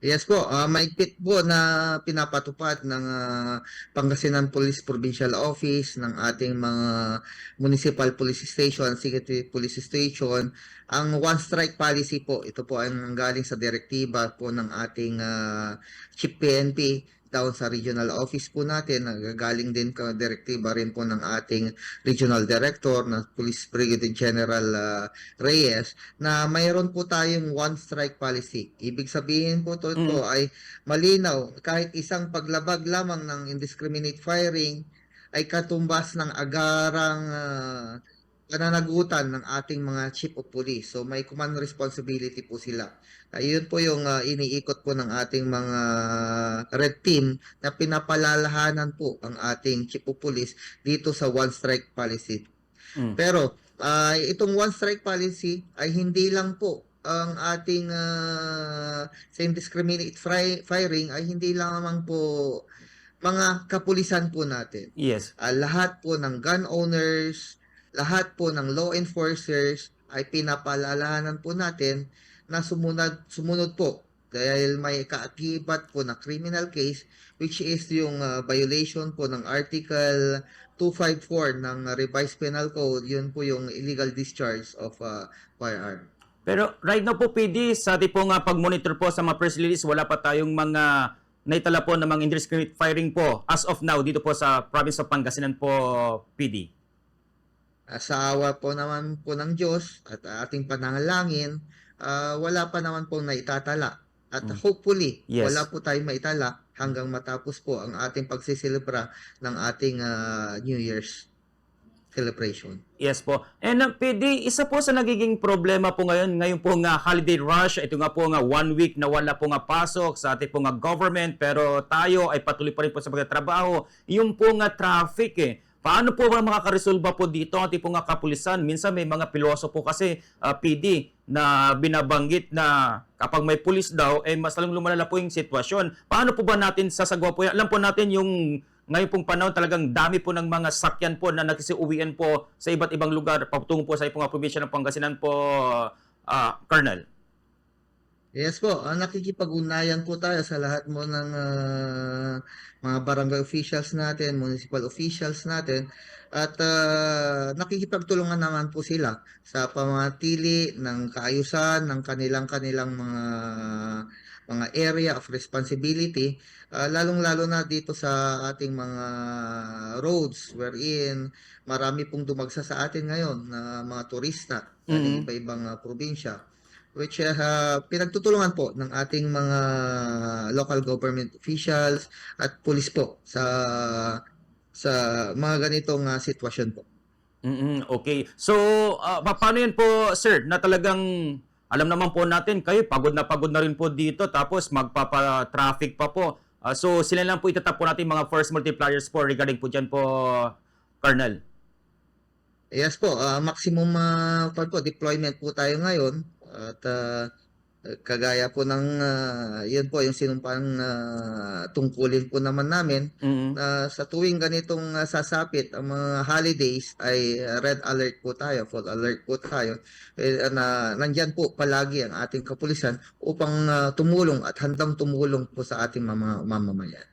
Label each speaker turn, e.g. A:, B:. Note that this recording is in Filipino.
A: Yes po, maigpit po na pinapatupad ng Pangasinan Police Provincial Office, ng ating mga municipal police station, city police station, ang one strike policy po. Ito po ay galing sa direktiba po ng ating Chief PNP down sa regional office po natin. Nagagaling din ka direktiba rin po ng ating regional director na Police Brigadier General Reyes, na mayroon po tayong one strike policy. Ibig sabihin po ito ay malinaw, kahit isang paglabag lamang ng indiscriminate firing ay katumbas ng agarang pananagutan ng ating mga chief of police. So may command responsibility po sila. Ayun po yung iniikot po ng ating mga red team na pinapalalahanan po ang ating chief of police dito sa one strike policy. Pero itong one strike policy ay hindi lang po ang ating sa indiscriminate firing ay hindi lang naman po mga kapulisan po natin.
B: Yes.
A: Lahat po ng gun owners, lahat po ng law enforcers ay pinapaalalahanan po natin na sumunod po dahil may kaakibat po na criminal case, which is yung violation po ng Article 254 ng Revised Penal Code. Yun po yung illegal discharge of firearm.
B: Pero right now po, PD, sa ating pong pag-monitor po sa mga press release, wala pa tayong mga naitala po ng mga indiscriminate firing po as of now dito po sa province of Pangasinan po, PD.
A: Sa awa po naman po ng Diyos at ating pananalangin, wala pa naman po naitatala. At hopefully,
B: Yes.
A: wala po tayong maitala hanggang matapos po ang ating pagsisilibra ng ating New Year's celebration.
B: Yes po. And PD, isa po sa nagiging problema po ngayon po nga holiday rush, ito nga po nga 1 week na wala po nga pasok sa ating po nga government, pero tayo ay patuloy pa rin po sa pagtatrabaho, yung po nga traffic Paano po ba makakaresolba po dito ang ating po nga kapulisan? Minsan may mga piloso po kasi, PD, na binabanggit na kapag may pulis daw, mas lalong lumalala po yung sitwasyon. Paano po ba natin sasagawa po yan? Alam po natin yung ngayon pong panahon talagang dami po ng mga sakyan po na nakisiuwian po sa iba't ibang lugar patungo po sa ipong probinsya ng Pangasinan po, Colonel.
A: Yes po, nakikipag-ugnayan po tayo sa lahat mo ng mga barangay officials natin, municipal officials natin, at nakikipagtulungan naman po sila sa pamanatili ng kaayusan ng kanilang mga area of responsibility, lalong-lalo na dito sa ating mga roads wherein marami pong dumagsa sa atin ngayon na mga turista sa iba-ibang probinsya, which pinagtutulungan po ng ating mga local government officials at police po sa mga ganitong sitwasyon po.
B: Okay. So, paano yan po, sir, na talagang alam naman po natin, kayo pagod na rin po dito, tapos magpapa-traffic pa po. So, sila lang po itatap po natin mga force multipliers po regarding po dyan po, Colonel.
A: Yes po, maximum deployment po tayo ngayon at kagaya po ng yun po yung sinumpang tungkulin po naman namin na sa tuwing ganitong sasapit ang mga holidays ay red alert po tayo, full alert po tayo, na nandyan po palagi ang ating kapulisan upang tumulong at handang tumulong po sa ating mga mamamayan.